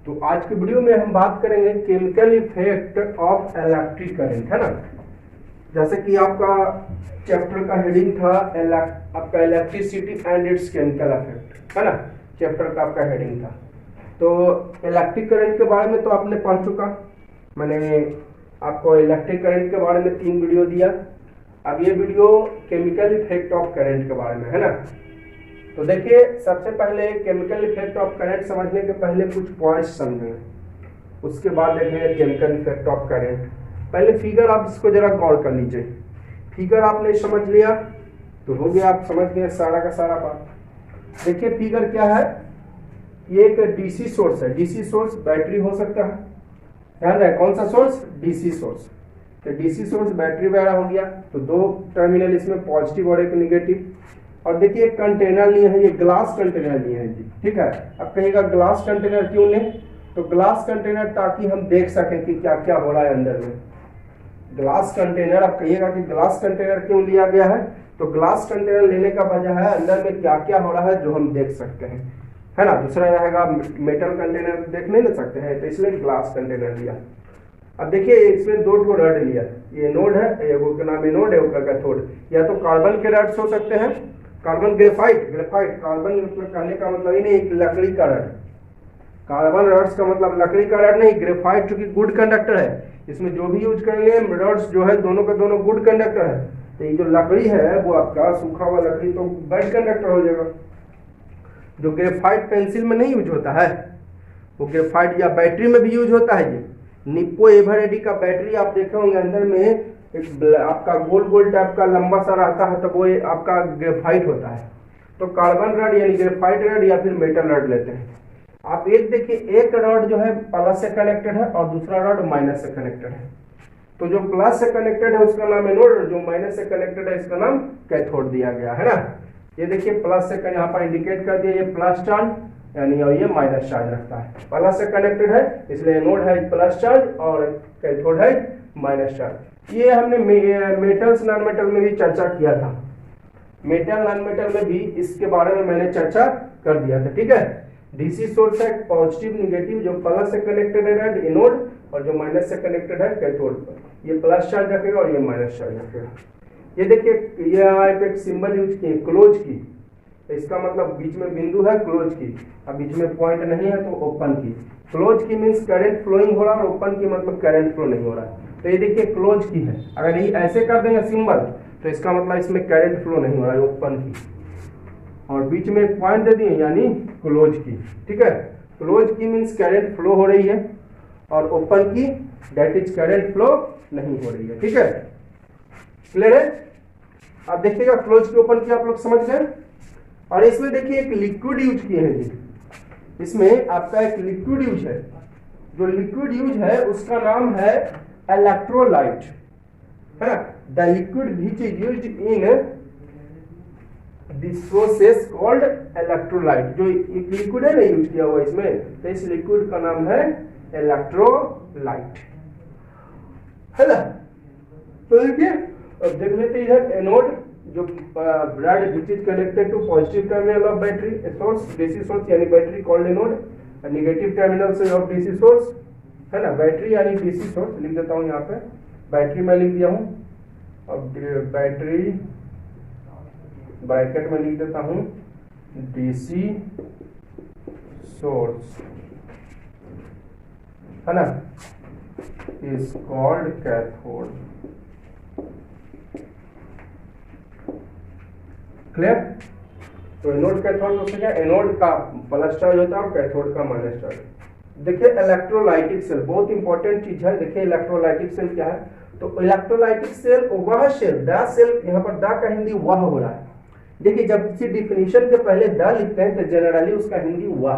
तो आज के वीडियो में हम बात करेंगे chemical effect of electric current, है ना। जैसे कि आपका चैप्टर का हेडिंग था आपका electricity and it's chemical effect, है ना। चैप्टर का आपका हेडिंग था। तो इलेक्ट्रिक करंट के बारे में तो आपने पढ़ चुका। मैंने आपको इलेक्ट्रिक करंट के बारे में 3 वीडियो दिया। अब ये video chemical effect of current के बारे में, है ना। तो देखिए, सबसे पहले केमिकल इफेक्ट ऑफ करंट समझने के पहले कुछ पॉइंट्स समझेंगे, उसके बाद देखेंगे केमिकल इफेक्ट ऑफ करंट। पहले फिगर आप इसको जरा गौर कर लीजिए। फिगर आपने समझ लिया तो हो गया, आप समझ गए सारा का सारा बात। देखिए फिगर क्या है, ये एक डीसी सोर्स है। डीसी सोर्स बैटरी हो सकता है, ध्यान रहे कौन सा सोर्स, डीसी सोर्स। तो डीसी सोर्स बैटरी वगैरह हो गया। तो 2 टर्मिनल इसमें पॉजिटिव और एक निगेटिव। और देखिए एक कंटेनर लिए हैं, ये ग्लास कंटेनर लिए हैं जी, ठीक है। अब कहेगा ग्लास कंटेनर क्यों लें, तो ग्लास कंटेनर ताकि हम देख सकें कि क्या क्या हो रहा है अंदर में। ग्लास कंटेनर, आप कहिएगा कि ग्लास कंटेनर क्यों लिया गया है, तो ग्लास कंटेनर लेने का वजह है अंदर में क्या क्या हो रहा है जो हम देख सकते हैं, है ना। दूसरा रहेगा मेटल कंटेनर देख नहीं सकते हैं, तो इसलिए ग्लास कंटेनर लिया। अब देखिए इसमें 2 रड लिया, ये नोड है, एगो का नाम एनोड है, उसका कैथोड। या तो कार्बन के रड्स हो सकते हैं, कार्बन ग्रेफाइट। कार्बन मतलब कहने का मतलब ही नहीं लकड़ी का रड। कार्बन रड्स का मतलब लकड़ी का रड नहीं, ग्रेफाइट चूंकि गुड कंडक्टर है, इसमें जो भी यूज करेंगे रड्स जो है दोनों का दोनों गुड कंडक्टर है। तो ये जो लकड़ी है वो आपका सूखा हुआ लकड़ी तो बैड कंडक्टर हो जाएगा। जो ग्रेफाइट पेंसिल में नहीं यूज होता है, वो ग्रेफाइट या बैटरी में भी यूज होता है जी। निप्पो एवरेडी का बैटरी आप देखे होंगे, अंदर में एक आपका गोल गोल टाइप का लंबा सा रहता है, तो वो आपका ग्रेफाइट होता है। तो कार्बन रड यानी ग्रेफाइट रड या फिर मेटल रड लेते हैं। आप एक देखिए, एक रड जो है प्लस से कनेक्टेड है और दूसरा रड माइनस से कनेक्टेड है। तो जो प्लस से कनेक्टेड है उसका नाम एनोड, जो माइनस से कनेक्टेड है इसका नाम कैथोड दिया गया है ना। ये देखिए प्लस से यहाँ पर इंडिकेट कर दिया, ये प्लस चार्ज यानी और ये माइनस चार्ज रखता है। प्लस से कनेक्टेड है इसलिए एनोड है प्लस चार्ज और कैथोड है माइनस चार्ज। ये हमने मेटल्स नॉन मेटल में भी चर्चा किया था। मेटल नॉन मेटल में भी इसके बारे में मैंने चर्चा कर दिया था, ठीक है। डीसी सोर्स है पॉजिटिव निगेटिव, जो प्लस से कनेक्टेड है एनोड और जो माइनस से कनेक्टेड है कैथोड। ये प्लस चार्ज रखेगा और ये माइनस चार्ज रखेगा। ये देखिए, ये यहाँ पे एक सिंबल यूज किए क्लोज की, तो इसका मतलब बीच में बिंदु है क्लोज की, अब बीच में पॉइंट नहीं है तो ओपन की। क्लोज की मीन्स करंट फ्लोइंग हो रहा है और ओपन की मतलब करंट फ्लो नहीं हो रहा है। तो ये देखिए क्लोज की है, अगर ये ऐसे कर देंगे सिंबल तो इसका मतलब इसमें करंट फ्लो नहीं हो रहा है, ओपन की। और बीच में एक पॉइंट दे दिए यानी क्लोज की, ठीक है। क्लोज की मीन्स करंट फ्लो हो रही है और ओपन की दैट इज करंट फ्लो नहीं हो रही है, ठीक है। क्लियर है। अब देखिएगा क्लोज की ओपन की आप लोग समझ गए। और इसमें देखिए एक लिक्विड यूज किए हैं जी, इसमें आपका एक लिक्विड यूज है। जो लिक्विड यूज है उसका नाम है इलेक्ट्रोलाइट, है ना। The liquid which is used in this process called electrolyte. जो एक लिक्विड है ना यूज किया हुआ इसमें, तो इस लिक्विड का नाम है इलेक्ट्रोलाइट, है ना। तो देखिए अब देख लेते इधर एनोड, जो rod which is connected to positive terminal of battery source, DC source यानी battery called anode, negative terminal से ऑफ डीसी सोर्स, है ना। बैटरी यानी डीसी सोर्स लिख देता हूं यहाँ पे, बैटरी में लिख दिया हूं। अब बैटरी ब्रैकेट में लिख देता हूं डीसी सोर्स, है ना, इज कॉल्ड कैथोड। क्लियर। तो एनोड कैथोड तो क्या, एनोड का प्लस चार्ज होता है और कैथोड का माइनस चार्ज। देखिए इलेक्ट्रोलाइटिक सेल बहुत इंपॉर्टेंट चीज है। देखिए इलेक्ट्रोलाइटिक सेल क्या है, तो इलेक्ट्रोलाइटिक सेल वह सेल, द सेल, यहाँ पर द का हिंदी वह हो रहा है। देखिए जब किसी डिफिनीशन के पहले द लिखते हैं तो जनरली उसका हिंदी वह,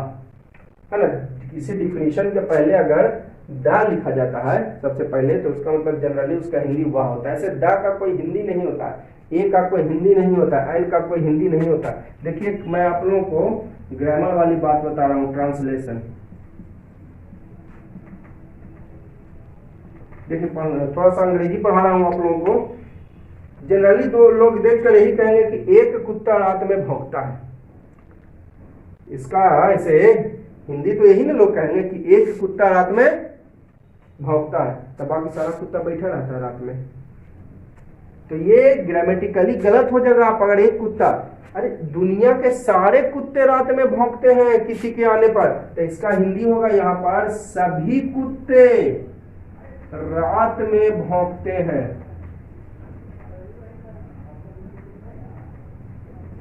है ना। किसी डिफिनीशन के पहले अगर द लिखा जाता है सबसे पहले तो उसका मतलब जनरली उसका हिंदी वह होता है। ऐसे द का कोई हिंदी नहीं होता है, ए का कोई हिंदी नहीं होता, एन का कोई हिंदी नहीं होता। देखिए मैं आप लोगों को ग्रामर वाली बात बता रहा हूँ, ट्रांसलेशन। देखिए थोड़ा सा अंग्रेजी पढ़ा रहा हूँ आप लोगों को। जनरली 2 लोग देखकर यही कहेंगे कि एक कुत्ता रात में भौंकता है। इसका ऐसे हिंदी तो यही ना लोग कहेंगे कि एक कुत्ता रात में भौंकता है, तब बाकी सारा कुत्ता बैठा रहता है रात में। तो ये ग्रामेटिकली गलत हो जाएगा। आप अगर एक कुत्ता, अरे दुनिया के सारे कुत्ते रात में भौंकते हैं किसी के आने पर, तो इसका हिंदी होगा यहाँ पर सभी कुत्ते रात में भौंकते हैं,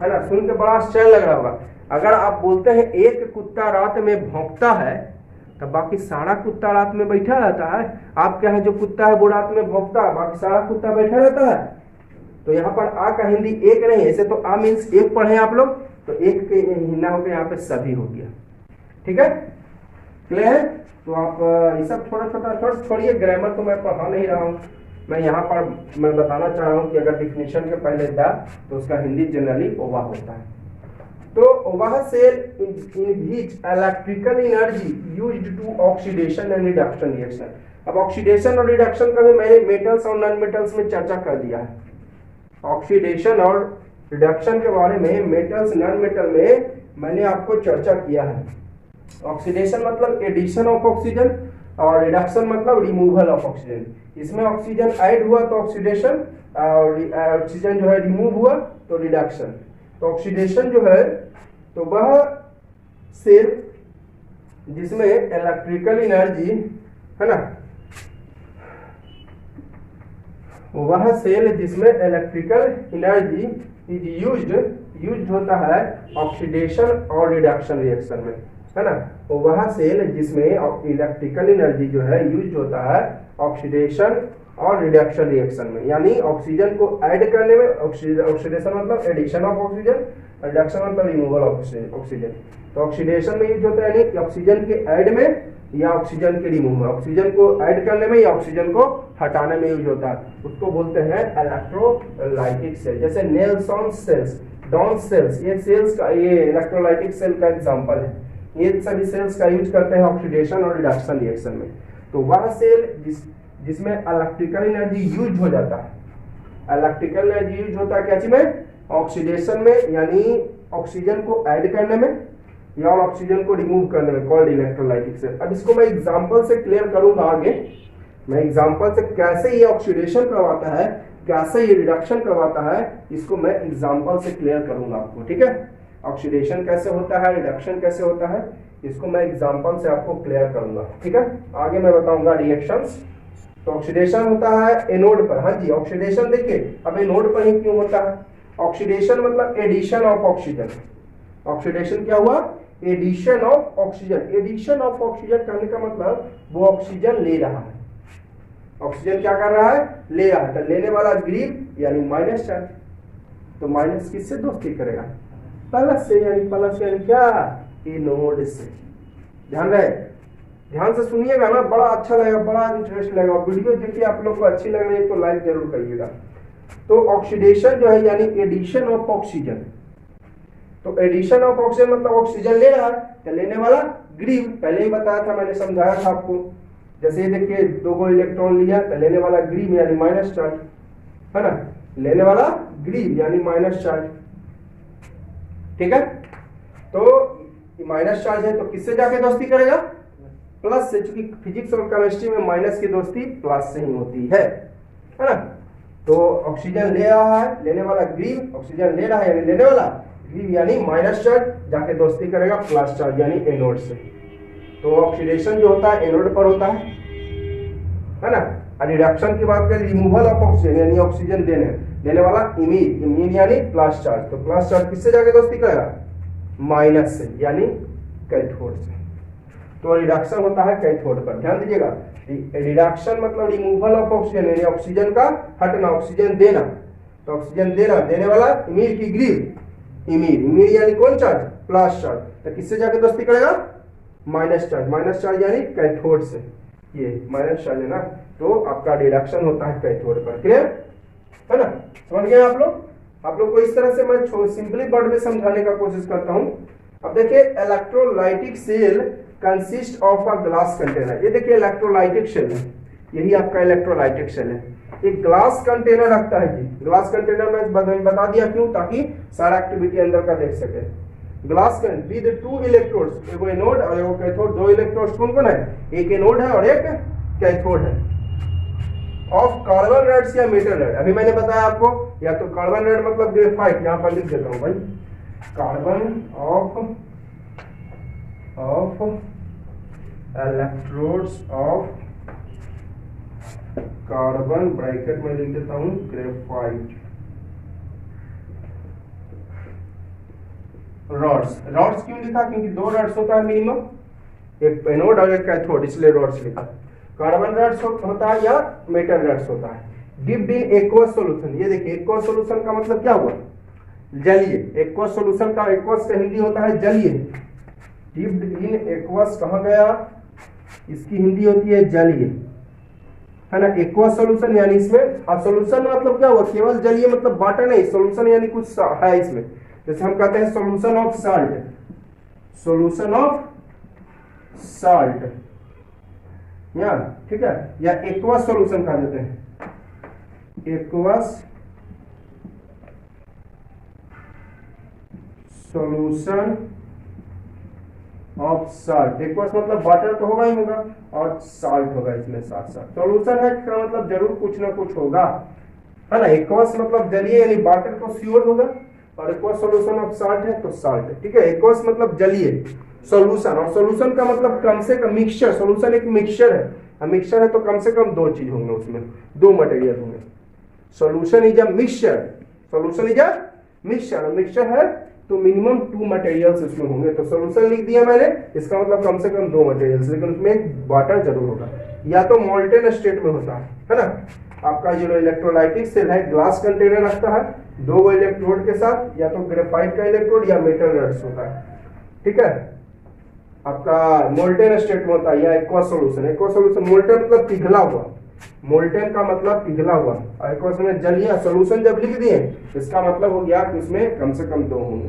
है ना। सुन के बड़ा आश्चर्य लग रहा होगा। अगर आप बोलते हैं एक कुत्ता रात में भौंकता है, तब बाकी सारा कुत्ता रात में बैठा रहता है। आप क्या है, जो कुत्ता है वो रात में भौंकता है, बाकी सारा कुत्ता बैठा रहता है। तो यहाँ पर आ का हिंदी एक नहीं, ऐसे तो आ मीन्स एक पढ़े आप लोग, तो एक के हिंदा हो गया, यहाँ पे सभी हो गया। ठीक है, क्लियर है। तो आप ये सब छोटा छोटा छोड़िए, ग्रामर तो मैं पढ़ा नहीं रहा हूँ। मैं यहाँ पर मैं बताना चाह रहा हूँ कि अगर डिफिनेशन के पहले द, तो उसका हिंदी जनरली ओवा होता है। तो वह cell inhibit electrical energy used to oxidation and reduction reaction. अब ऑक्सीडेशन और रिडक्शन का भी मैंने मेटल्स और नॉन मेटल्स में चर्चा कर दिया है। ऑक्सीडेशन और रिडक्शन के बारे में मेटल्स नॉन मेटल में मैंने आपको चर्चा किया है। ऑक्सीडेशन मतलब एडिशन ऑफ ऑक्सीजन और रिडक्शन मतलब रिमूवल ऑफ ऑक्सीजन। इसमें ऑक्सीजन ऐड हुआ तो ऑक्सीडेशन, और ऑक्सीजन जो है रिमूव हुआ तो रिडक्शन। तो ऑक्सीडेशन जो है तो वह सेल जिसमें इलेक्ट्रिकल एनर्जी, है ना, वह सेल जिसमें इलेक्ट्रिकल एनर्जी इज यूज्ड होता है ऑक्सीडेशन और रिडक्शन रिएक्शन में, है ना। तो वह सेल जिसमें इलेक्ट्रिकल एनर्जी जो है यूज होता है ऑक्सीडेशन और रिडक्शन रिएक्शन में, यानी ऑक्सीजन को ऐड करने में, ऑक्सीडेशन मतलब एडिशन ऑफ ऑक्सीजन, रिडक्शन मतलब रिमूवल ऑफ ऑक्सीजन। तो ऑक्सीडेशन में यूज होता है यानी ऑक्सीजन के ऐड में या ऑक्सीजन के रिमूव में, ऑक्सीजन को ऐड करने में या ऑक्सीजन को हटाने में यूज होता है। उसको बोलते हैं इलेक्ट्रोलाइटिक सेल। जैसे नेल्सन सेल्स, डॉन सेल्स, ये सेल्स का, ये इलेक्ट्रोलाइटिक सेल का एग्जांपल है। ये सभी सेल्स का यूज करते हैं ऑक्सीडेशन और रिडक्शन रिएक्शन में। तो वह सेल जिसमें इलेक्ट्रिकल एनर्जी यूज हो जाता है, इलेक्ट्रिकल एनर्जी यूज होता है क्या चीज में, ऑक्सीडेशन में यानी ऑक्सीजन को ऐड करने में या ऑक्सीजन को रिमूव करने में, कॉल्ड इलेक्ट्रोलाइटिक सेल। अब इसको मैं एग्जांपल से क्लियर करूंगा आगे। मैं एग्जांपल से कैसे ये ऑक्सीडेशन करवाता है, कैसे ये रिडक्शन करवाता है, इसको मैं एग्जांपल से क्लियर करूंगा आपको। ठीक है, ऑक्सीडेशन कैसे होता है, रिडक्शन कैसे होता है, इसको मैं एग्जांपल से आपको क्लियर करूंगा। ठीक है, आगे मैं बताऊंगा रिएक्शंस। तो ऑक्सीडेशन होता है एनोड पर। हाँ जी, ऑक्सीडेशन देखिए, अब एनोड पर ही क्यों होता है। ऑक्सीडेशन मतलब एडिशन ऑफ ऑक्सीजन। ऑक्सीडेशन क्या हुआ, addition of oxygen. Addition of oxygen करने का मतलब वो ऑक्सीजन ले रहा है। ऑक्सीजन क्या कर रहा है, ले रहा है। तो लेने वाला ग्रीव यानी माइनस चार्ज। तो माइनस किससे दोस्ती करेगा, प्लस से, यानी प्लस यानी क्या, एनोड से। ध्यान रहे, ध्यान से सुनिएगा ना, बड़ा अच्छा लगेगा, बड़ा इंटरेस्ट लगेगा। वीडियो देखिए आप लोग को अच्छी लग रही है तो लाइक जरूर करिएगा। तो ऑक्सीडेशन जो है यानी एडिशन ऑफ ऑक्सीजन। तो एडिशन ऑफ ऑक्सीजन मतलब ऑक्सीजन ले रहा है, तो लेने वाला ग्रीव, पहले ही बताया था, मैंने समझाया था आपको। जैसे ये देखिए, दो गो इलेक्ट्रॉन लिया तो लेने वाला ग्रीव यानी माइनस चार्ज, है ना, लेने वाला ग्रीव यानी माइनस चार्ज। ठीक है, तो माइनस चार्ज है तो किससे जाके दोस्ती करेगा, प्लस से। चूंकि फिजिक्स और केमिस्ट्री में माइनस की दोस्ती प्लस से ही होती है ना। तो ऑक्सीजन ले रहा है, लेने वाला ग्रीव, ऑक्सीजन ले रहा है यानी लेने वाला ग्रीव यानी माइनस चार्ज, जाके दोस्ती करेगा प्लस चार्ज यानी एनोड से। तो ऑक्सीडेशन जो होता है एनोड पर होता है ना। और रिडक्शन की बात करें, रिमूवल ऑफ ऑक्सीजन यानी ऑक्सीजन देने वाला इमीड, इमीड यानी प्लस चार्ज। तो प्लस चार्ज किससे जाके दोस्ती करेगा, माइनस से यानी कैथोड से। तो रिडक्शन होता है कैथोड पर। ध्यान दीजिएगा, रिडक्शन मतलब रिमूवल ऑफ ऑक्सीजन यानी ऑक्सीजन का हटना, ऑक्सीजन देना। तो ऑक्सीजन देना, देने वाला इमीड की ग्रीव, इमीड, इमीड यानी कौन चार्ज, प्लस चार्ज। तो किससे जाके दोस्ती करेगा, माइनस चार्ज, माइनस चार्ज यानी कैथोड से। ये माइनस चार्ज है ना, तो आपका रिडक्शन होता है कैथोड पर। क्लियर है ना, समझ गए आप लोग। आप लोग को इस तरह से मैं सिंपली वर्ड में समझाने का कोशिश करता हूं। अब देखिए, electrolytic cell consist of a glass container. ये देखिए इलेक्ट्रोलाइटिक सेल है, यही आपका इलेक्ट्रोलाइटिक सेल है। एक ग्लास कंटेनर रखता है जी। ग्लास कंटेनर में बता दिया क्यों, ताकि सारा एक्टिविटी अंदर का देख सके। ग्लास कैन विद 2 इलेक्ट्रोड्स, एगो एनोड और एगो कैथोड, 2 इलेक्ट्रोड्स कौन कौन है, एक एनोड है और एक कैथोड है, ऑफ कार्बन रेड्स या मेटल रेड। अभी मैंने बताया आपको, या तो कार्बन रेड मतलब ग्रेफाइट, यहां पर लिख देता हूं भाई, carbon of electrodes of carbon, bracket में लिख देता हूं ग्रेफाइट। रॉड्स, रॉड्स क्यों लिखा, क्योंकि 2 रॉड्स होता है मिनिमम, एक एनोड और एक कैथोड, इसलिए रॉड्स लिखा। कार्बन रॉड्स होता है या मेटल रॉड्स होता है। डिप्ड इन एक्वस सॉल्यूशन, ये देखिए एक्वस सॉल्यूशन का मतलब क्या हुआ, जलीय। एक्वस सॉल्यूशन का एक्वस का हिंदी होता है जलीय। डिप्ड इन एक्वस कहाँ गया, इसकी हिंदी होती है जलीय, है ना। एक्वस सॉल्यूशन यानी इसमें, अब सॉल्यूशन मतलब क्या हुआ, केवल जलीय मतलब वाटर नहीं, सॉल्यूशन यानी कुछ है इसमें, जैसे हम कहते हैं solution of salt, solution of salt, या ठीक है, या एक्वस सॉल्यूशन कहा जाते हैं, aqueous solution of salt. Aqueous मतलब वाटर तो होगा ही होगा और साल्ट होगा इसमें साथ साथ। सॉल्यूशन है का मतलब जरूर कुछ ना कुछ होगा, है ना। एक्वस मतलब जलीय यानी वाटर तो श्योर होगा, और एक्वस सॉल्यूशन ऑफ साल्ट है तो साल्ट है, ठीक है। एक्वस मतलब जलीय, सॉल्यूशन, और सॉल्यूशन का मतलब कम से कम मिक्सचर, सॉल्यूशन एक मिक्सचर है, मिक्सचर है तो कम से कम 2 चीज होंगे उसमें, 2 मटेरियल होंगे। Solution is a mixture, solution is a mixture, mixture है तो मिनिमम 2 मटेरियल्स इसमें होंगे, तो सॉल्यूशन लिख दिया मैंने, इसका मतलब कम से कम 2 मटेरियल्स, लेकिन उसमें वाटर जरूर होगा, या तो मोल्टेन स्टेट में होता है ना। आपका जो इलेक्ट्रोलाइटिक सेल है ग्लास कंटेनर रखता है 2 इलेक्ट्रोड के साथ, या तो ग्रेफाइट का इलेक्ट्रोड या मेटल रॉड्स होता है, ठीक है। आपका मोल्टेन स्टेट में होता है या aqueous solution. Aqueous solution, molten मतलब पिघला हुआ, मोल्टेन का मतलब पिघला हुआ, और एक्वस में जलीय। सॉल्यूशन जब लिख दिए इसका मतलब हो गया कि उसमें कम से कम 2 होंगे।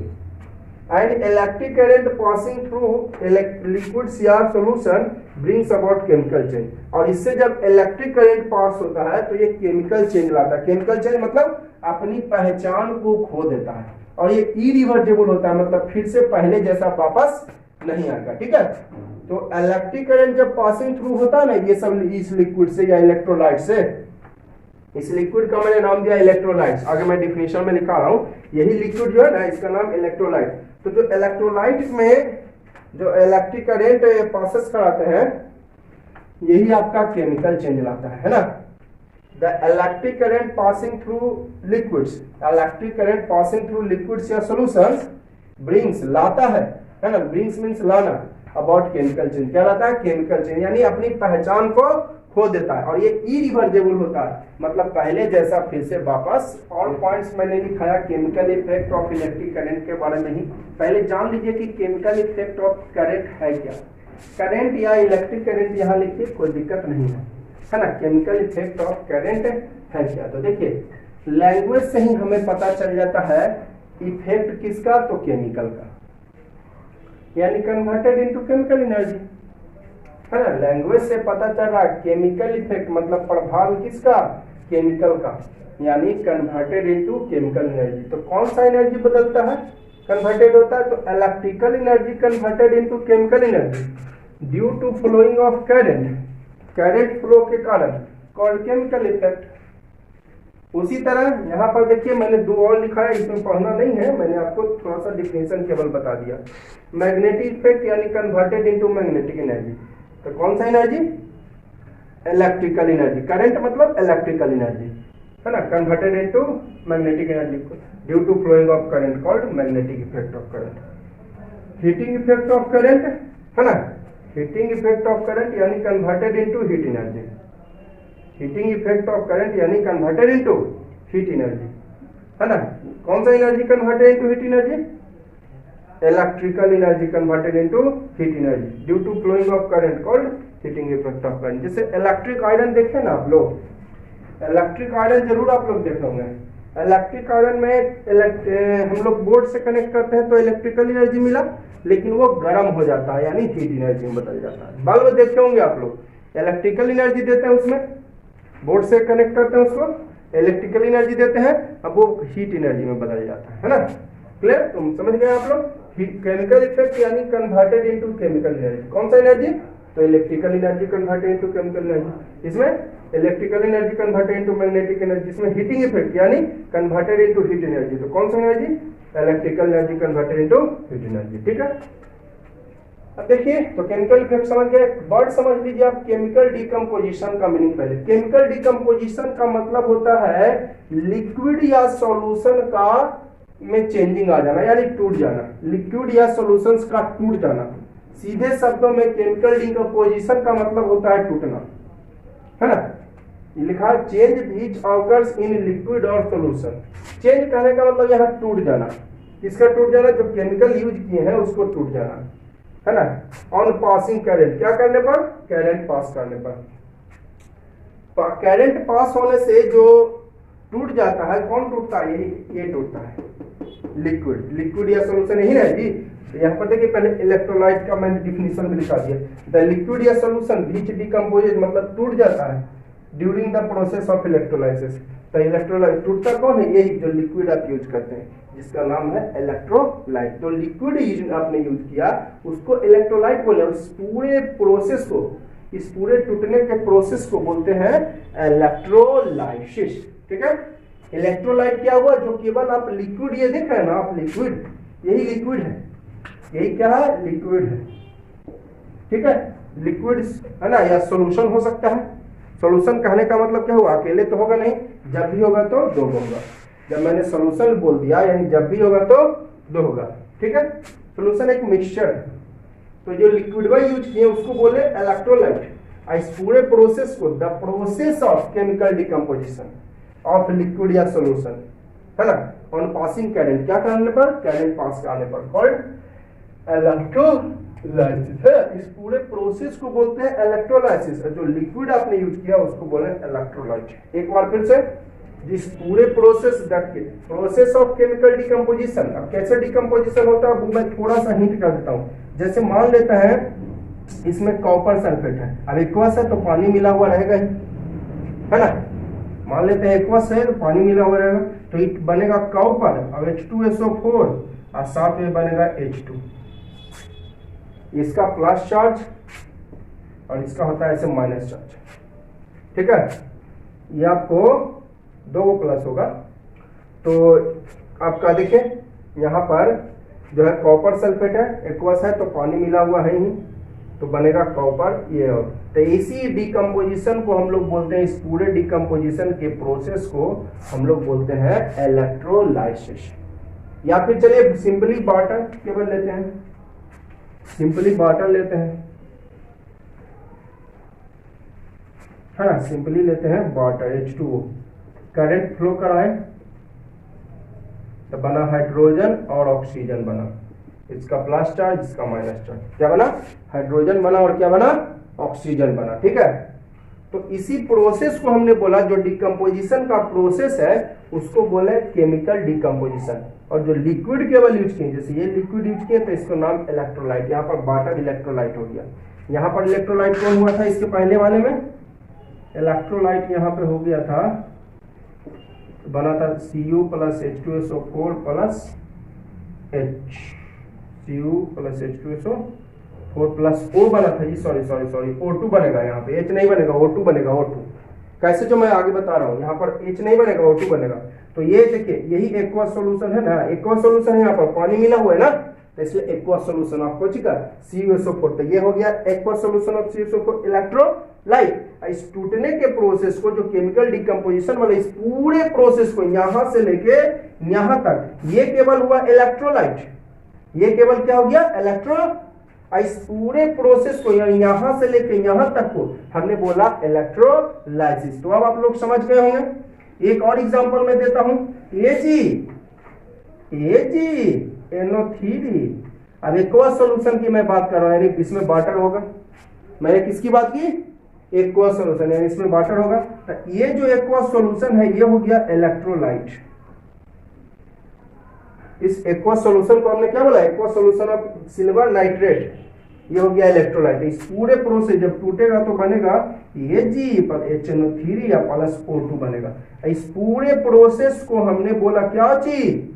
And electric current passing through liquids या solution brings about chemical change, और इससे जब इलेक्ट्रिक करंट पास होता है तो ये केमिकल चेंज लाता है। केमिकल चेंज मतलब अपनी पहचान को खो देता है, और ये इरिवर्सिबल होता है, मतलब फिर से पहले जैसा वापस नहीं आएगा, ठीक है। तो इलेक्ट्रिक करंट जब पासिंग थ्रू होता है ना, ये सब इस लिक्विड से या इलेक्ट्रोलाइट से, इस लिक्विड का मैंने नाम दिया इलेक्ट्रोलाइट्स, आगे मैं डिफिनेशन में लिखा रहा हूं, यही लिक्विड जो है ना इसका नाम इलेक्ट्रोलाइट। तो जो इलेक्ट्रोलाइट में जो इलेक्ट्रिक करंट पासेस कराते हैं, यही आपका केमिकल चेंज लाता है ना। The electric current passing through liquids, electric current passing through liquids या सॉल्यूशंस ब्रिंग्स लाता है ना, ब्रिंग्स मींस लाना, अबाउट केमिकल चेंज, क्या लाता है, केमिकल चेंज, यानी अपनी पहचान को खो देता है, और ये इरिवर्सिबल होता है, मतलब पहले जैसा फिर से वापस। और पॉइंट्स मैंने लिखाया chemical effect of electric current के बारे में ही, पहले जान लीजिए कि केमिकल इफेक्ट ऑफ करंट है क्या। करंट या इलेक्ट्रिक करंट यहाँ लिखिए, कोई दिक्कत नहीं है ना। केमिकल इफेक्ट ऑफ करंट है क्या, तो देखिए लैंग्वेज से ही हमें पता चल जाता है इफेक्ट किसका, तो केमिकल का, यानी कन्वर्टेड इनटू केमिकल एनर्जी, है ना। लैंग्वेज से पता चल रहा है केमिकल इफेक्ट मतलब प्रभाव किसका, केमिकल का, यानी कन्वर्टेड इनटू केमिकल एनर्जी। तो कौन सा एनर्जी बदलता है, कन्वर्टेड होता है, तो electrical energy converted into chemical energy due to flowing of current, current flow के कारण, कॉल्ड केमिकल इफेक्ट। उसी तरह यहाँ पर देखिए मैंने 2 और लिखा है, इसमें पढ़ना नहीं है, मैंने आपको थोड़ा सा डिफिनेशन केवल बता दिया। मैग्नेटिक इफेक्ट यानी कन्वर्टेड इनटू मैग्नेटिक एनर्जी, तो कौन सा एनर्जी, इलेक्ट्रिकल एनर्जी। करंट मतलब इलेक्ट्रिकल एनर्जी, है ना, converted into magnetic energy due to flowing of current, called magnetic effect of current. Heating effect of current, है ना, हीटिंग इफेक्ट ऑफ करंट यानी converted into heat energy, heating effect of current यानी converted into heat energy, है ना। कौन सा energy converted into heat energy, electrical energy converted into heat energy due to flowing of current, called heating effect of current. जैसे electric iron देखे ना आप लोग, इलेक्ट्रिक आयरन जरूर आप लोग देखे होंगे। इलेक्ट्रिक आयरन में हम लोग बोर्ड से कनेक्ट करते हैं तो इलेक्ट्रिकल एनर्जी मिला, लेकिन वो गर्म हो जाता है यानी हीट एनर्जी में बदल जाता है। बल्ब देखे होंगे आप लोग, इलेक्ट्रिकल एनर्जी देते हैं उसमें, बोर्ड से कनेक्ट करते हैं उसको इलेक्ट्रिकल एनर्जी देते हैं, अब वो हीट एनर्जी में बदल जाता है ना। क्लियर, तुम समझ गए आप लोग। केमिकल इफेक्ट यानी कन्वर्टेड इनटू केमिकल एनर्जी। कौन सा एनर्जी? तो electrical energy converted into chemical energy. इसमें electrical energy converted into magnetic energy. इसमें हीटिंग इफेक्ट यानी कन्वर्टेड इनटू हीट एनर्जी। तो कौन सा energy? Electrical energy converted into heat energy. ठीक है, अब देखिए तो केमिकल इफेक्ट समझ गए। वर्ड समझ लीजिए आप, केमिकल डिकम्पोजिशन का मीनिंग पहले। केमिकल डिकम्पोजिशन का मतलब होता है लिक्विड या सॉल्यूशन का में चेंजिंग आ जाना यानी टूट जाना। लिक्विड या सॉल्यूशंस का टूट जाना। सीधे शब्दों में केमिकल डिकम्पोजिशन का मतलब होता है टूटना, है ना। लिखा change which occurs in liquid और सॉल्यूशन। चेंज कहने का मतलब यहाँ टूट जाना। किसका टूट जाना? जो केमिकल यूज किए हैं उसको टूट जाना, है ना। ऑन पासिंग करंट, क्या करने पर? करंट पास करने पर। करंट पास होने से जो टूट जाता है, कौन टूटता है? ये टूटता है लिक्विड। लिक्विड या सॉल्यूशन यही है जी। तो यहाँ पर देखिए पहले इलेक्ट्रोलाइट का मैंने डिफिनीशन भी लिखा दिया। द लिक्विड या सॉल्यूशन व्हिच डिकम्पोजेज मतलब टूट जाता है during the process of electrolysis. तो इलेक्ट्रोलाइट टूटता कौन है? यही जो लिक्विड आप यूज करते हैं जिसका नाम है इलेक्ट्रोलाइट। तो लिक्विड आपने यूज किया उसको इलेक्ट्रोलाइट बोले। उस पूरे प्रोसेस को, इस पूरे टूटने के प्रोसेस को बोलते हैं इलेक्ट्रोलाइसिस। ठीक है, इलेक्ट्रोलाइट क्या हुआ? जो केवल आप लिक्विड ये देख रहे हैं ना आप, लिक्विड, यही लिक्विड है। यही क्या है? लिक्विड है। ठीक है, लिक्विड है ना, या सॉल्यूशन हो सकता है। सॉल्यूशन कहने का मतलब क्या हुआ? अकेले तो होगा नहीं, जब भी होगा तो दो होगा। जब मैंने सॉल्यूशन बोल दिया यानी जब भी होगा तो दो होगा। ठीक है, सॉल्यूशन एक मिक्सचर है। तो जो लिक्विड में यूज किए उसको बोले इलेक्ट्रोलाइट। इस पूरे प्रोसेस को the process of chemical decomposition of liquid या सॉल्यूशन, है ना, ऑन पासिंग करंट, क्या करने पर? करंट पास करने पर, कॉल्ड इलेक्ट्रोलाइसिस है। इस पूरे प्रोसेस को बोलते हैं इलेक्ट्रोलाइसिस। जो लिक्विड आपने यूज किया उसको बोले इलेक्ट्रोलाइट। एक बार फिर से, जिस पूरे प्रोसेस ऑफ केमिकल डिकम्पोजिशन। अब कैसे डिकम्पोजिशन होता है वो मैं थोड़ा सा हिंट कर देता हूँ। जैसे मान लेते हैं इसमें कॉपर सल्फेट है। अब एक्वस है तो पानी मिला हुआ रहेगा ही, है ना। मान लेते हैं एक्वस है तो पानी मिला हुआ रहेगा, तो it बनेगा कॉपर और H2SO4 और साथ में बनेगा H2। इसका प्लस चार्ज और इसका होता है ऐसे माइनस चार्ज। ठीक है, ये आपको दो को प्लस होगा। तो आपका देखिए यहाँ पर जो है कॉपर सल्फेट है, एक्वस है तो पानी मिला हुआ है ही, तो बनेगा कॉपर ये। और तो इसी डिकम्पोजिशन को हम लोग बोलते हैं, इस पूरे डिकम्पोजिशन के प्रोसेस को हम लोग बोलते हैं इलेक्ट्रोलाइसिस। या फिर चलिए सिंपली वाटर केवल लेते हैं, सिंपली वाटर लेते हैं, है ना, सिंपली लेते हैं वाटर H2O। करंट फ्लो कराएं तो बना हाइड्रोजन और ऑक्सीजन बना। इसका प्लस चार्ज, इसका माइनस चार्ज, क्या बना? हाइड्रोजन बना और क्या बना? ऑक्सीजन बना। ठीक है, तो इसी प्रोसेस को हमने बोला, जो डिकम्पोजिशन का प्रोसेस है उसको बोले केमिकल डिकम्पोजिशन। और जो लिक्विड केवल यूज किए, जैसे ये लिक्विड यूज किए तो इसको नाम इलेक्ट्रोलाइट। यहाँ पर वाटर इलेक्ट्रोलाइट हो गया। यहाँ पर इलेक्ट्रोलाइट कौन हुआ था? इसके पहले वाले में इलेक्ट्रोलाइट यहाँ पे हो गया था, बना था Cu plus H2SO4 plus H, Cu plus H2SO4 plus O बना था जी। सॉरी O2 बनेगा यहाँ पे, H नहीं बनेगा, O2 बनेगा। O2 कैसे, जो मैं आगे बता रहा हूँ, यहाँ पर H नहीं बनेगा, O2 बनेगा। तो ये देखिए यही एक्वस सॉल्यूशन है ना, एक्वस सॉल्यूशन है, यहाँ पर पानी मिला हुआ है ना, तो इसलिए एक्वस सॉल्यूशन ऑफ CuSO4। तो ये हो गया aqueous solution of CuSO4 electrolyte. इस टूटने के प्रोसेस को, जो केमिकल डिकम्पोजिशन वाले इस पूरे प्रोसेस को यहां से लेके यहां तक, ये केवल हुआ इलेक्ट्रोलाइट। ये केवल क्या हो गया? इलेक्ट्रो। इस पूरे प्रोसेस को यहां से लेके यहां तक को हमने बोला इलेक्ट्रोलाइसिस। तो अब आप लोग समझ गए होंगे। एक और एग्जांपल मैं देता हूं, AgNO3। अब एक्वस सॉल्यूशन की मैं बात कर रहा हूं, यानी इसमें वाटर होगा। मैंने किसकी बात की? एक्वस सॉल्यूशन, यानी इसमें वाटर होगा। तो ये जो एक्वस सॉल्यूशन है ये हो गया इलेक्ट्रोलाइट। इस एक्वस सॉल्यूशन को हमने क्या बोला? Aqueous solution of silver nitrate. ये हो गया इलेक्ट्रोलाइट। इस पूरे प्रोसेस जब टूटेगा तो बनेगा Ag पर HNO3 या प्लस O2 बनेगा। इस पूरे प्रोसेस को हमने बोला क्या चीज?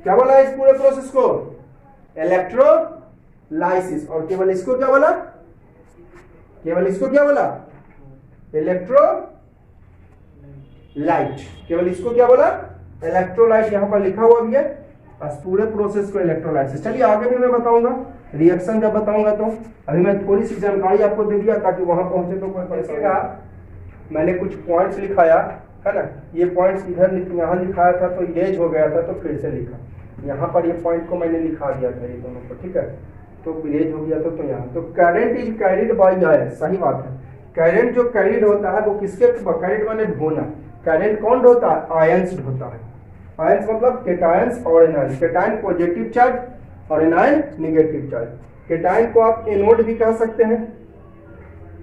क्या बोला इस पूरे प्रोसेस को? इलेक्ट्रोलाइसिस। और केवल इसको क्या बोला, केवल इसको क्या बोला, इलेक्ट्रोलाइट। केवल इसको क्या बोला, इलेक्ट्रोलाइट। यहां पर लिखा हुआ भी है, बस पूरे प्रोसेस को इलेक्ट्रोलाइसिस। चलिए आगे भी मैं बताऊंगा, रिएक्शन जब बताऊंगा तो। अभी मैं थोड़ी सी जानकारी आपको दे दिया ताकि वहां पहुंचे तो कोई परेशानी। मैंने कुछ पॉइंट्स लिखाया है ना, ये पॉइंट्स इधर यहाँ लिखाया था तो इरेज हो गया था तो फिर से लिखा। यहाँ पर ये पॉइंट को मैंने लिखा दिया था ये दोनों को, ठीक है, तो इरेज हो गया था तो यहाँ। तो current is carried by ion, सही बात है। करंट जो कैरिड होता है वो किसके, कैरिड माने ढोना। करंट कौन ढोता है, आयंस ढोता है। आयंस मतलब केटायंस और एनायन। केटायन पॉजिटिव चार्ज और एनायन नेगेटिव चार्ज। केटायन को आप एनोड भी कह सकते हैं,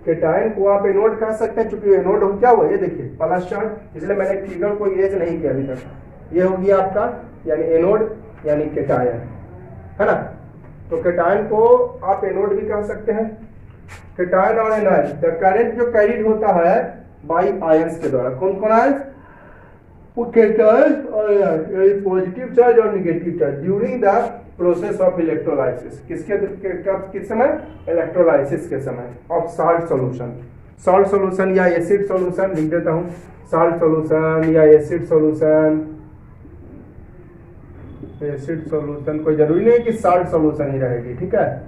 केटायन को आप एनोड कह सकते हैं, क्योंकि एनोड क्या हुआ, ये देखिए प्लस चार्ज, इसलिए मैंने फिगर को इरेज नहीं किया अभी तक। ये हो गया आपका यानी एनोड यानी केटायन, है ना। तो केटायन को आप एनोड भी कह सकते हैं। केटायन और एनायन, द करंट जो कैरिड होता है बाई आयंस के द्वारा, कौन कौन आयंस, केटायन और पॉजिटिव चार्ज और negative charge during the process of electrolysis. किस समय, इलेक्ट्रोलाइसिस के समय of salt solution. Salt solution या एसिड सॉल्यूशन लिख देता हूं, साल्ट सॉल्यूशन या एसिड सॉल्यूशन। एसिड सॉल्यूशन कोई जरूरी नहीं कि साल्ट सॉल्यूशन ही रहेगी, ठीक है।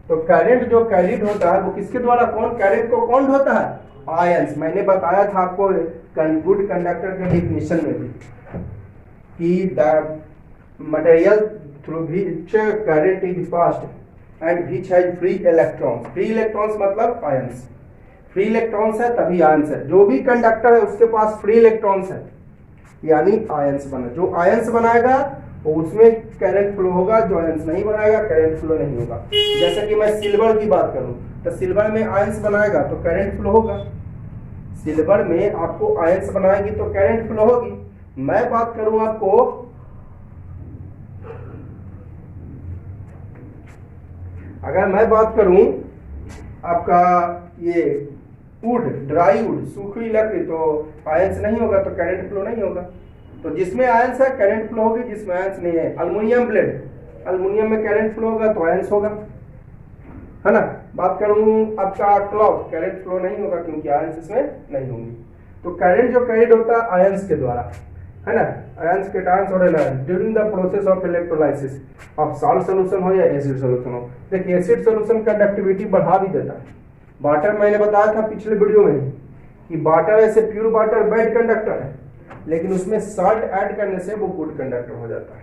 तो करंट जो कैरिड होता है वो किसके द्वारा, कौन करंट को कौन ढोता है, आयंस। मैंने बताया था आपको गुड कंडक्टर के डेफिनेशन में भी कि the material through which current is passed and which has free electrons. Free electrons मतलब आयंस, फ्री इलेक्ट्रॉन्स है तभी आयंस है। जो भी कंडक्टर है उसके पास फ्री इलेक्ट्रॉन्स है यानी आयंस बना। जो आयंस बनाएगा वो उसमें करंट फ्लो होगा, जो आयंस नहीं बनाएगा करंट फ्लो नहीं होगा। जैसे कि मैं सिल्वर की बात करूं तो सिल्वर में आयंस बनाएगा तो करंट फ्लो होगा। सिल्वर में आपको आयंस बनाएगी तो करंट फ्लो होगी। मैं बात करूं आपको अगर मैं बात करूं आपका ये वुड, ड्राई वुड, सूखी लकड़ी, तो आयंस नहीं होगा तो करंट फ्लो नहीं होगा। तो जिसमें आयंस है करंट फ्लो होगी, जिसमें आयंस नहीं है। अल्युमिनियम ब्लेड, अल्युमिनियम में करंट फ्लो होगा तो आयंस होगा, है ना। बात करूं आपका क्लॉथ, करंट फ्लो नहीं होगा क्योंकि आयंस इसमें नहीं होंगी। तो करंट जो कैरिड होता है आयंस के द्वारा, है ना, आयंस, केटायंस और anions during the process of electrolysis of salt solution हो या एसिड सॉल्यूशन हो। देखिए एसिड सॉल्यूशन कंडक्टिविटी बढ़ा भी देता है। वाटर मैंने बताया था पिछले वीडियो में कि वाटर ऐसे प्योर वाटर बैड कंडक्टर है, लेकिन उसमें साल्ट ऐड करने से वो गुड कंडक्टर हो जाता है,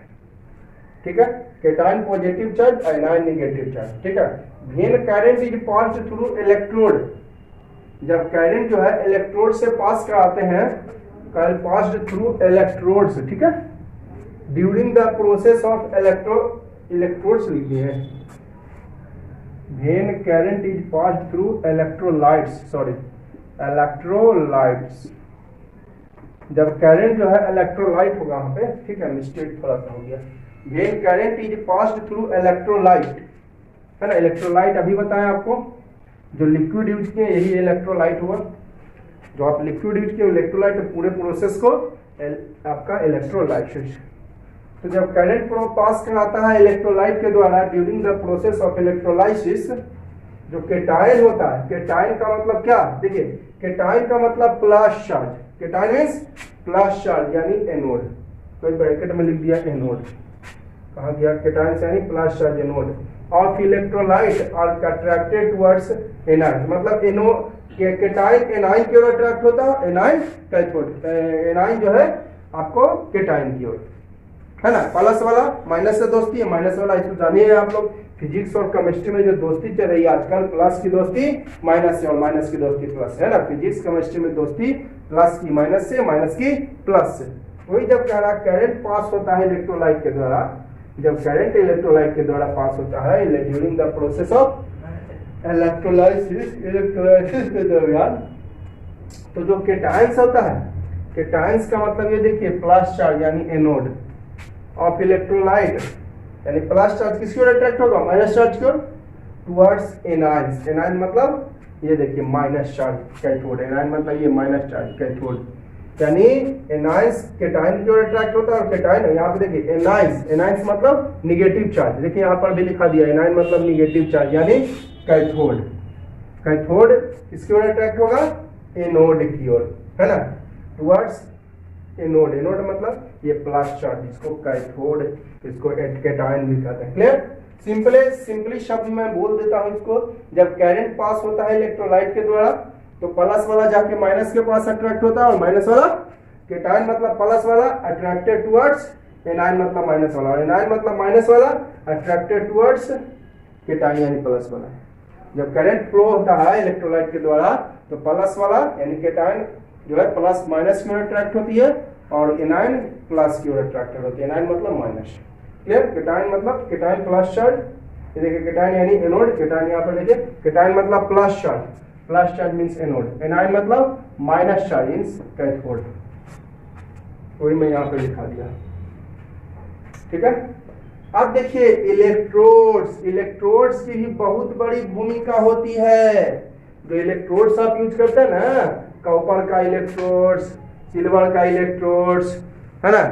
ठीक है। Cation positive charge, anion negative charge, ठीक है। When current is passed through electrode, जब करंट जो है इलेक्ट्रोड से पास कराते हैं, पास्ड थ्रू इलेक्ट्रोड्स, ठीक है, during the process of electrodes लिखिए हैं। When current is passed through electrolytes, जब करंट जो है इलेक्ट्रोलाइट होगा वहां पे, ठीक है, मिस्टेक थोड़ा सा हो गया। When current is passed through electrolyte, है ना। इलेक्ट्रोलाइट अभी बताया आपको, जो लिक्विड यूज किए यही इलेक्ट्रोलाइट हुआ। जो आप लिक्विड यूज किए इलेक्ट्रोलाइट, पूरे प्रोसेस को आपका इलेक्ट्रोलाइसिस। तो जब करंट पास कराता है इलेक्ट्रोलाइट के द्वारा during the process of electrolysis, जो केटायन होता है, केटायन का मतलब क्या, देखिए केटायन का मतलब plus charge, cation means plus charge यानी एनोड। तो ब्रैकेट में लिख दिया एनोड, कहा गया केटायन यानी plus charge anode of electrolyte are attracted towards anion. मतलब केटायन एनायन की ओर अट्रैक्ट होता है, एनायन कैथोड, एनायन जो है आपको केटायन की ओर, है ना। प्लस वाला माइनस से दोस्ती है, माइनस वाला इसको जानिए आप लोग फिजिक्स और केमिस्ट्री में जो दोस्ती चल रही है आजकल, प्लस की दोस्ती माइनस से और माइनस की दोस्ती प्लस, है ना। फिजिक्स केमिस्ट्री में दोस्ती प्लस की माइनस से, माइनस की प्लस से। वही जब कह रहा करंट पास होता है इलेक्ट्रोलाइट के द्वारा, जब करंट इलेक्ट्रोलाइट के द्वारा पास होता है during the process of electrolysis के दौरान, तो जो केटायंस होता है, केटायंस का मतलब ये देखिए प्लस चार्ज यानी एनोड ऑफ इलेक्ट्रोलाइट, यानी प्लस चार्ज किसकी ओर अट्रैक्ट होगा, माइनस चार्ज की ओर, टुवर्ड्स एनायंस। एनायन मतलब ये देखिए माइनस चार्ज कैथोड, एनायन मतलब ये माइनस चार्ज कैथोड। यानी एनाइंस केटाइन की ओर अट्रैक्ट होता है, और केटाइन यहाँ पे देखिए एनाइंस, एनाइंस मतलब निगेटिव चार्ज, देखिए यहाँ पर भी लिखा दिया एनाइन मतलब निगेटिव चार्ज, यानी कैथोड। कैथोड किसकी ओर अट्रैक्ट होगा, एनोड की ओर, है ना, टुवर्ड्स एनोड। एनोड मतलब ये प्लस चार्ज, इसको कैथोड, इसको केटाइन भी कहते हैं। क्लियर? सिंपली शब्द में बोल देता हूं इसको, जब करंट पास होता है इलेक्ट्रोलाइट के द्वारा तो प्लस वाला जाके माइनस के पास अट्रैक्ट होता है, और माइनस वाला, केटाइन मतलब प्लस वाला अट्रैक्टेड टुवर्ड्स एनाइन मतलब माइनस वाला, और एनाइन मतलब माइनस वाला अट्रैक्टेड टुवर्ड्स केटाइन यानी प्लस वाला। जब करंट फ्लो होता है इलेक्ट्रोलाइट के द्वारा तो प्लस वाला यानी केटाइन जो है प्लस माइनस की ओर अट्रैक्ट होती है, और एनाइन प्लस की ओर अट्रैक्टेड होती है। एनाइन मतलब माइनस। क्लियर? केटाइन मतलब केटाइन प्लस चार्ज, ये देखिए केटाइन यानी एनोड, केटाइन यहाँ पर देखिए, केटाइन मतलब plus charge, plus charge means anode, A9 मतलब माइनस चार्ज मीन्स कैथोड। वही मैं यहाँ पे लिखा दिया, ठीक है। अब देखिए इलेक्ट्रोड्स, इलेक्ट्रोड्स की भी बहुत बड़ी भूमिका होती है। जो इलेक्ट्रोड्स आप यूज करते हैं ना, कॉपर का इलेक्ट्रोड्स, सिल्वर का इलेक्ट्रोड्स, है ना,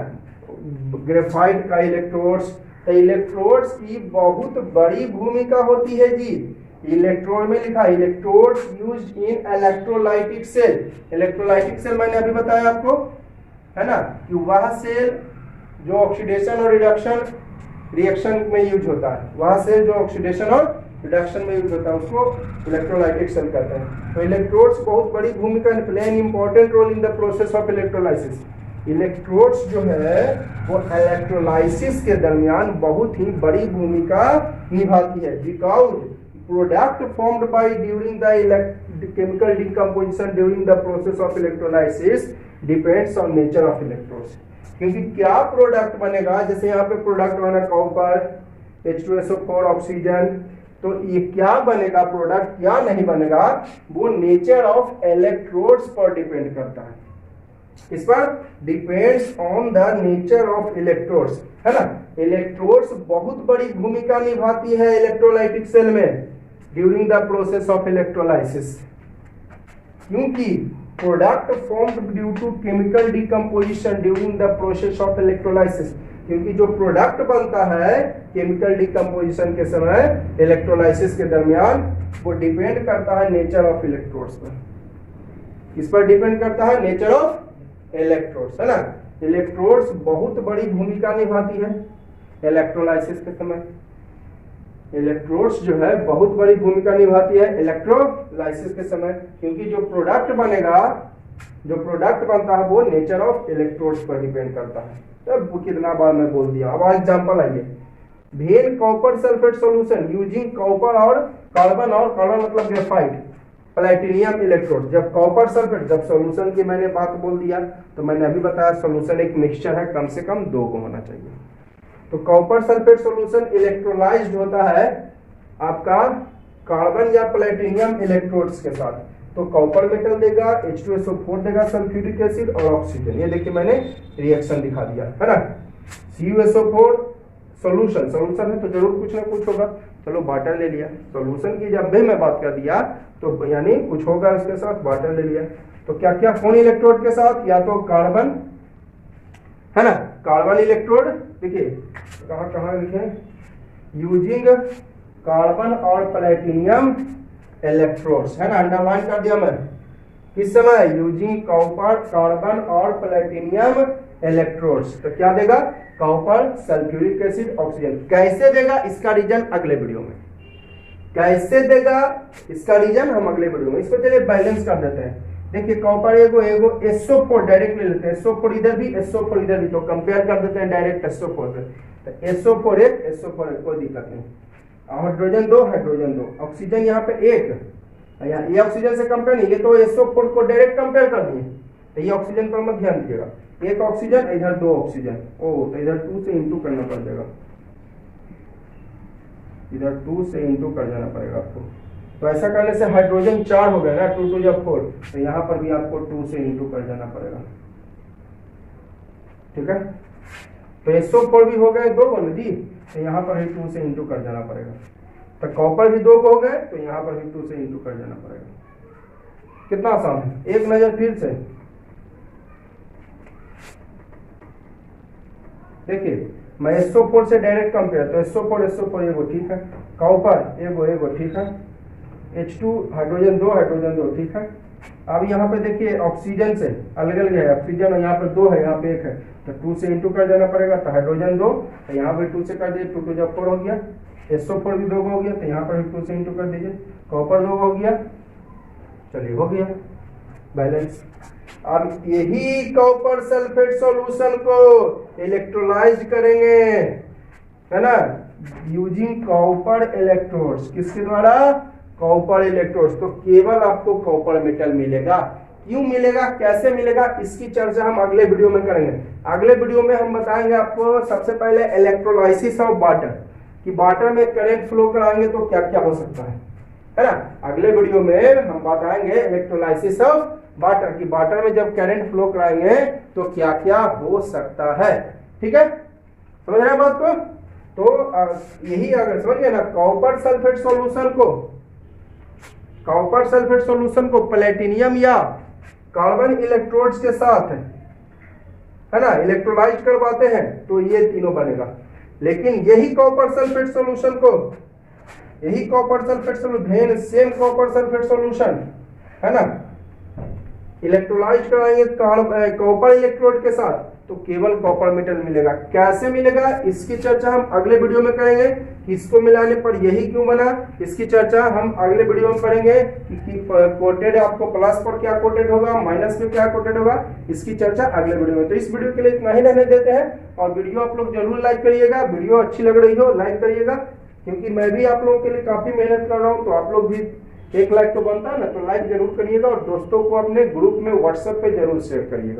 ग्रेफाइट का इलेक्ट्रोड्स, तो इलेक्ट्रोड्स की बहुत बड़ी भूमिका होती है जी। इलेक्ट्रोड में लिखा electrodes used in electrolytic cell. Electrolytic cell मैंने अभी बताया आपको, है ना, कि वह सेल जो ऑक्सीडेशन और रिएक्शन में यूज होता है, वह सेल जो ऑक्सीडेशन और रिडक्शन में यूज होता है उसको इलेक्ट्रोलाइटिक सेल कहते हैं। तो इलेक्ट्रोड्स बहुत बड़ी भूमिका play an important role in the process of electrolysis. Electrodes जो है वो इलेक्ट्रोलाइसिस के दरमियान बहुत ही बड़ी भूमिका निभाती है, because product formed by during the chemical decomposition during the process of electrolysis depends on nature of electrodes. क्योंकि क्या प्रोडक्ट बनेगा, जैसे यहाँ पे प्रोडक्ट बना कॉपर, H2SO4, ऑक्सीजन, तो ये क्या बनेगा प्रोडक्ट, क्या नहीं बनेगा, वो नेचर ऑफ इलेक्ट्रोड्स पर डिपेंड करता है। इस पर depends on the nature of electrodes, है ना। इलेक्ट्रोड्स बहुत बड़ी भूमिका निभाती है इलेक्ट्रोलाइटिक सेल में during the process of electrolysis, क्योंकि product formed due to chemical decomposition during the process of electrolysis, क्योंकि जो प्रोडक्ट बनता है केमिकल डिकम्पोजिशन के समय इलेक्ट्रोलाइसिस के दरमियान, वो डिपेंड करता है नेचर ऑफ इलेक्ट्रोड्स पर। इस पर डिपेंड करता है नेचर ऑफ इलेक्ट्रोड्स, है ना। इलेक्ट्रोड्स बहुत बड़ी भूमिका निभाती है इलेक्ट्रोलाइसिस के समय। इलेक्ट्रोड्स जो है बहुत बड़ी भूमिका निभाती है इलेक्ट्रोलाइसिस के समय, क्योंकि जो प्रोडक्ट बनेगा, जो प्रोडक्ट बनता है वो नेचर ऑफ इलेक्ट्रोड्स पर डिपेंड करता है। तो कितना बार मैं बोल दिया। अब एग्जांपल आइए, भेल copper sulphate solution using copper और कार्बन मतलब ग्रेफाइट प्लैटिनियम इलेक्ट्रोड। जब कॉपर सल्फेट, जब सॉल्यूशन की मैंने बात बोल दिया तो मैंने अभी बताया सॉल्यूशन एक मिक्सचर है, कम से कम 2 को होना चाहिए। तो कॉपर सल्फेट सॉल्यूशन इलेक्ट्रोलाइज्ड होता है आपका कार्बन या प्लैटिनियम इलेक्ट्रोड्स के साथ, तो कॉपर मेटल देगा, H2SO4 देगा, सल्फ्यूरिक एसिड और ऑक्सीजन। ये देखिए मैंने रिएक्शन दिखा दिया, है ना। CuSO4 सॉल्यूशन है तो जरूर कुछ ना कुछ होगा। चलो वाटर ले लिया, सॉल्यूशन की जब भी मैं बात कर दिया तो यानी कुछ होगा उसके साथ, वाटर ले लिया। तो क्या क्या कौन इलेक्ट्रोड के साथ, या तो कार्बन, है ना, कार्बन इलेक्ट्रोड, देखिए कहाँ कहाँ लिखे, यूजिंग कार्बन और प्लैटिनियम इलेक्ट्रोड्स, है ना, अंडरलाइन कर दिया मैं। किस समय, यूजिंग कॉपर, कार्बन और प्लैटिनियम इलेक्ट्रोड्स। तो क्या देगा, कॉपर, सल्फ्यूरिक एसिड, ऑक्सीजन। कैसे देगा इसका रीजन अगले वीडियो में, कैसे देगा इसका रीजन हम अगले वीडियो में। इसको चलिए बैलेंस कर देते हैं। देखिए कॉपर एगो SO4 डायरेक्ट ले लेते हैं, SO4 इधर भी, SO4 इधर भी, तो कंपेयर कर देते हैं डायरेक्ट SO4 से। तो SO4 एक, SO4 एक, कोई दिक्कत नहीं। हाइड्रोजन 2, हाइड्रोजन 2, ऑक्सीजन यहाँ पे 1, यहाँ ये ऑक्सीजन से कंपेयर नहीं, ये तो SO4 को डायरेक्ट कंपेयर कर दिए। तो ये ऑक्सीजन पर मत ध्यान दीजिएगा, 1 ऑक्सीजन, इधर 2 ऑक्सीजन, ओ तो इधर 2 से इंटू करना पड़ जाएगा, इधर 2 से इंटू कर जाना पड़ेगा आपको। तो ऐसा करने से हाइड्रोजन 4 हो गया ना, 2 2 जब 4, तो यहाँ पर भी आपको 2 से इंटू कर जाना पड़ेगा, ठीक है। तो SO4 भी हो गए 2 ना जी, तो यहाँ पर भी 2 से इंटू कर जाना पड़ेगा। तो कॉपर भी 2 को हो गए, तो यहाँ पर भी 2 से इंटू कर जाना पड़ेगा। कितना आसान है, एक नजर फिर से, देखिए मैं SO4 से डायरेक्ट कंपेयर, तो SO4 एगो ठीक है, कॉपर एगो ठीक है, H2 हाइड्रोजन 2 ठीक है। अब यहाँ पे देखिए ऑक्सीजन से अलग अलग है, ऑक्सीजन और यहाँ पे 2 है, यहाँ पे 1 है, तो 2 से इंटू कर देना पड़ेगा, तो हाइड्रोजन 2, तो यहाँ पे 2 से कर दीजिए, 2 जब 4 हो गया, SO4 भी 2 हो गया, तो यहाँ पर भी 2 से इंटू कर दीजिए, कॉपर 2 हो गया, चलिए हो गया बैलेंस। अब यही कॉपर सल्फेट सॉल्यूशन को इलेक्ट्रोलाइज करेंगे, है ना, यूजिंग कॉपर इलेक्ट्रोड्स, किसके द्वारा, कॉपर इलेक्ट्रोड्स। तो केवल आपको कॉपर मेटल मिलेगा। क्यों मिलेगा, कैसे मिलेगा, इसकी चर्चा हम अगले वीडियो में करेंगे। अगले वीडियो में हम बताएंगे आपको सबसे पहले इलेक्ट्रोलाइसिस ऑफ वाटर, कि वाटर में करंट फ्लो कराएंगे तो क्या क्या हो सकता है ना। अगले वीडियो में हम बताएंगे इलेक्ट्रोलाइसिस ऑफ वाटर, कि वाटर में जब करंट फ्लो कराएंगे तो क्या क्या हो सकता है। ठीक है, समझ रहे हैं बात को। तो यही अगर समझ गए ना, कॉपर सल्फेट सॉल्यूशन को प्लेटिनियम या कार्बन इलेक्ट्रोड्स के साथ, है ना, इलेक्ट्रोलाइज करवाते हैं तो ये तीनों बनेगा। लेकिन यही copper sulphate solution same copper sulphate solution, है ना, इलेक्ट्रोलाइज कराएंगे कॉपर इलेक्ट्रोड के साथ तो केवल कॉपर मेटल मिलेगा। कैसे मिलेगा, इसकी चर्चा हम अगले वीडियो में करेंगे। इसको मिलाने पर यही क्यों बना, इसकी चर्चा हम अगले वीडियो में करेंगे कि कोटेड आपको प्लस पर क्या कोटेड होगा, माइनस में क्या कोटेड होगा, इसकी चर्चा अगले वीडियो में। तो इस वीडियो के लिए इतना ही रहने देते हैं, और वीडियो आप लोग जरूर लाइक करिएगा। वीडियो अच्छी लग रही हो लाइक करिएगा, क्योंकि मैं भी आप लोगों के लिए काफी मेहनत कर रहा हूँ, तो आप लोग भी 1 लाइक तो बनता है ना, तो लाइक जरूर करिएगा, और दोस्तों को अपने ग्रुप में व्हाट्सएप पे जरूर शेयर करिएगा।